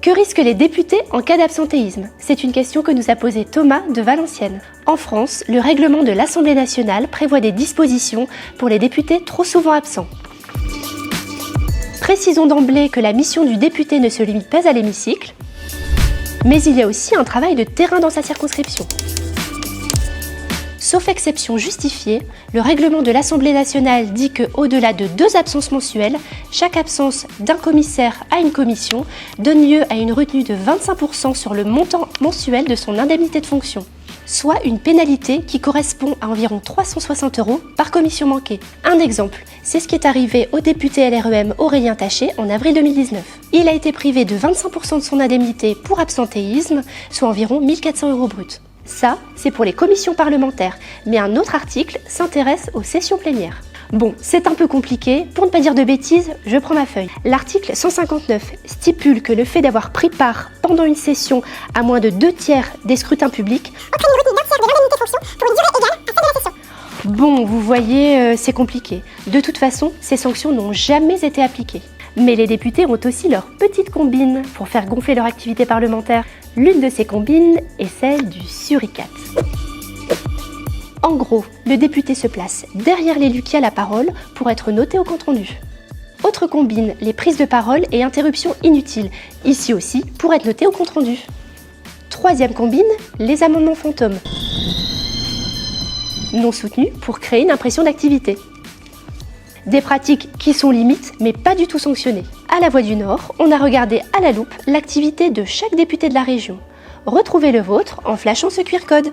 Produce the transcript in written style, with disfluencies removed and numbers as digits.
Que risquent les députés en cas d'absentéisme? C'est une question que nous a posée Thomas de Valenciennes. En France, le règlement de l'Assemblée nationale prévoit des dispositions pour les députés trop souvent absents. Précisons d'emblée que la mission du député ne se limite pas à l'hémicycle, mais il y a aussi un travail de terrain dans sa circonscription. Sauf exception justifiée, le règlement de l'Assemblée nationale dit qu'au-delà de 2 absences mensuelles, chaque absence d'un commissaire à une commission donne lieu à une retenue de 25% sur le montant mensuel de son indemnité de fonction, soit une pénalité qui correspond à environ 360 € par commission manquée. Un exemple, c'est ce qui est arrivé au député LREM Aurélien Taché en avril 2019. Il a été privé de 25% de son indemnité pour absentéisme, soit environ 1 400 € bruts. Ça, c'est pour les commissions parlementaires, mais un autre article s'intéresse aux sessions plénières. Bon, c'est un peu compliqué, pour ne pas dire de bêtises, je prends ma feuille. L'article 159 stipule que le fait d'avoir pris part pendant une session à moins de 2/3 des scrutins publics entraîne une retenue d'un tiers de l'indemnité de fonction pour une durée égale à celle de la session. Bon, vous voyez, c'est compliqué. De toute façon, ces sanctions n'ont jamais été appliquées. Mais les députés ont aussi leur petite combine pour faire gonfler leur activité parlementaire. L'une de ces combines est celle du suricate. En gros, le député se place derrière l'élu qui a la parole pour être noté au compte-rendu. Autre combine, les prises de parole et interruptions inutiles, ici aussi pour être noté au compte-rendu. Troisième combine, les amendements fantômes, non soutenus pour créer une impression d'activité. Des pratiques qui sont limites mais pas du tout sanctionnées. À la Voix du Nord, on a regardé à la loupe l'activité de chaque député de la région. Retrouvez le vôtre en flashant ce QR code.